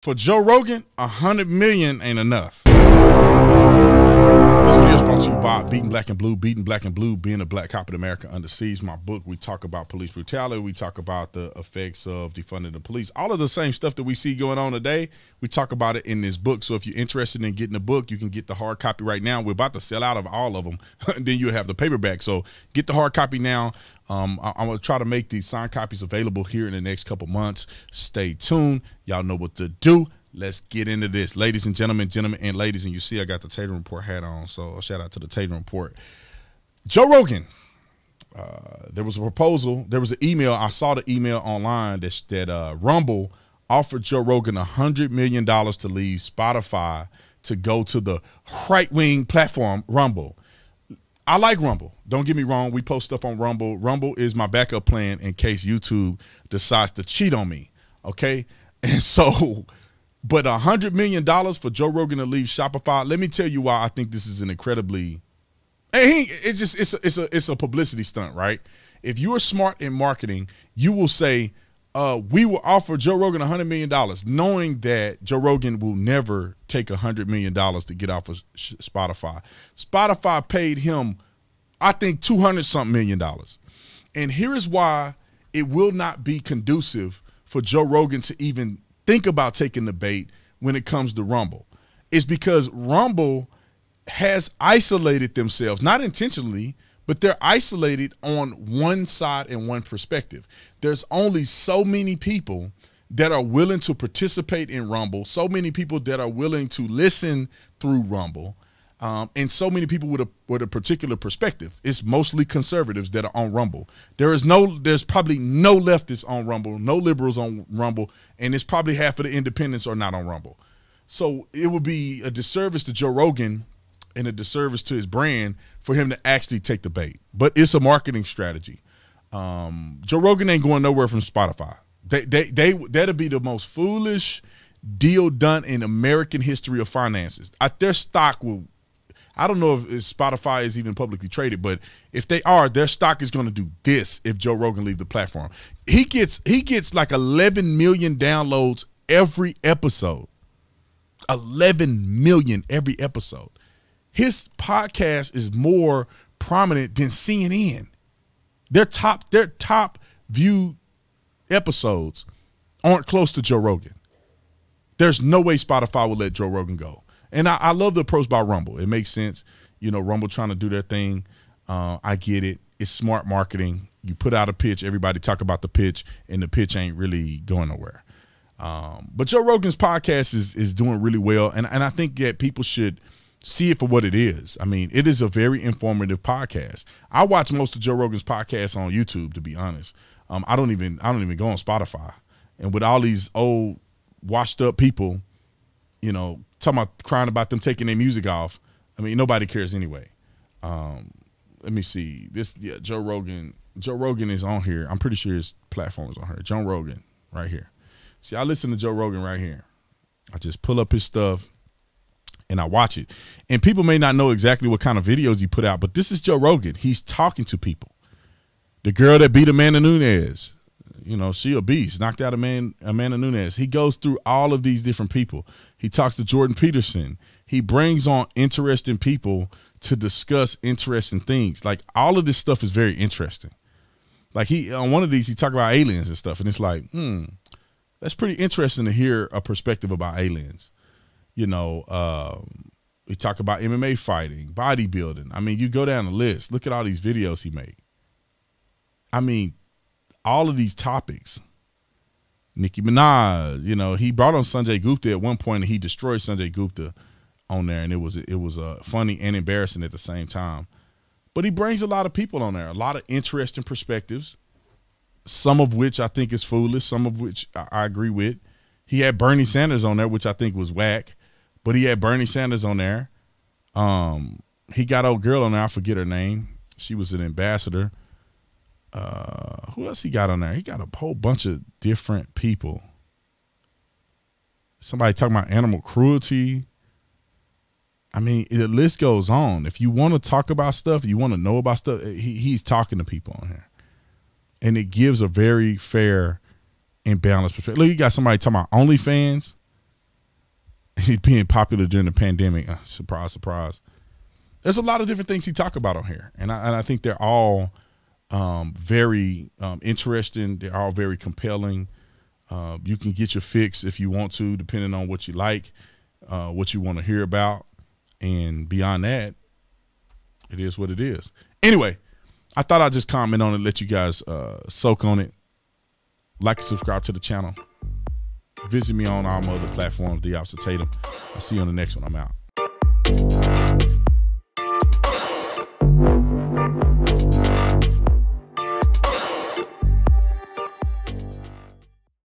For Joe Rogan, 100 million ain't enough. This video is brought to you by Beating Black and Blue. Beating Black and Blue, being a black cop in America under siege. My book, we talk about police brutality. We talk about the effects of defunding the police. All of the same stuff that we see going on today, we talk about it in this book. So if you're interested in getting the book, you can get the hard copy right now. We're about to sell out of all of them. Then you have the paperback. So get the hard copy now. I'm going to try to make these signed copies available here in the next couple months. Stay tuned. Y'all know what to do. Let's get into this. Ladies and gentlemen, and ladies, and you see I got the Tatum Report hat on, so shout out to the Tatum Report. Joe Rogan, there was a proposal, there was an email, I saw the email online that Rumble offered Joe Rogan $100 million to leave Spotify to go to the right-wing platform, Rumble. I like Rumble. Don't get me wrong. We post stuff on Rumble. Rumble is my backup plan in case YouTube decides to cheat on me, okay? And so... But $100 million for Joe Rogan to leave Shopify. Let me tell you why I think this is an incredibly, it's a publicity stunt, right? If you are smart in marketing, you will say, we will offer Joe Rogan $100 million, knowing that Joe Rogan will never take $100 million to get off of Spotify. Spotify paid him, I think, $200-something million. And here is why it will not be conducive for Joe Rogan to even think about taking the bait when it comes to Rumble. It's because Rumble has isolated themselves, not intentionally, but they're isolated on one side and one perspective. There's only so many people that are willing to participate in Rumble, so many people that are willing to listen through Rumble, and so many people with a particular perspective. It's mostly conservatives that are on Rumble. There's probably no leftists on Rumble, no liberals on Rumble, and it's probably half of the independents are not on Rumble. So it would be a disservice to Joe Rogan and a disservice to his brand for him to actually take the bait. But it's a marketing strategy. Joe Rogan ain't going nowhere from Spotify. That'll be the most foolish deal done in American history of finances. Their stock will. I don't know if Spotify is even publicly traded, but if they are, their stock is going to do this if Joe Rogan leaves the platform. He gets like 11 million downloads every episode. 11 million every episode. His podcast is more prominent than CNN. Their top viewed episodes aren't close to Joe Rogan. There's no way Spotify will let Joe Rogan go. And I love the approach by Rumble. It makes sense. You know, Rumble trying to do their thing. I get it. It's smart marketing. You put out a pitch, everybody talk about the pitch, and the pitch ain't really going nowhere. But Joe Rogan's podcast is doing really well, and I think that people should see it for what it is. I mean, it is a very informative podcast. I watch most of Joe Rogan's podcasts on YouTube, to be honest. I don't even go on Spotify. And with all these old washed up people, you know, talking about crying about them taking their music off. I mean, nobody cares anyway. Let me see this. Yeah, Joe Rogan is on here. I'm pretty sure his platform is on here. Joe Rogan right here. See, I listen to Joe Rogan right here. I just pull up his stuff and I watch it. And people may not know exactly what kind of videos he put out, but this is Joe Rogan. He's talking to people. The girl that beat Amanda Nunes, you know, she a beast, knocked out Amanda Nunes. He goes through all of these different people. He talks to Jordan Peterson. He brings on interesting people to discuss interesting things. Like, all of this stuff is very interesting. Like, on one of these, he talked about aliens and stuff, and it's like, that's pretty interesting to hear a perspective about aliens. You know, we talk about MMA fighting, bodybuilding. I mean, you go down the list. Look at all these videos he made. I mean, all of these topics. Nicki Minaj, you know, he brought on Sanjay Gupta at one point, and he destroyed Sanjay Gupta on there, and it was funny and embarrassing at the same time. But he brings a lot of people on there, a lot of interesting perspectives, some of which I think is foolish, some of which I agree with. He had Bernie Sanders on there, which I think was whack, but he had Bernie Sanders on there. He got old girl on there, I forget her name. She was an ambassador. Who else he got on there? He got a whole bunch of different people. Somebody talking about animal cruelty. I mean, the list goes on. If you want to talk about stuff, you want to know about stuff, he's talking to people on here. And it gives a very fair and balanced perspective. Look, you got somebody talking about OnlyFans. being popular during the pandemic. Surprise, surprise. There's a lot of different things he talk about on here, and I think they're all very interesting. They're all very compelling. You can get your fix if you want to, depending on what you like, what you want to hear about, and beyond that, it is what it is. Anyway, I thought I'd just comment on it, let you guys soak on it. Like and subscribe to the channel. Visit me on all my other platforms, The Opposite Tatum. I'll see you on the next one. I'm out.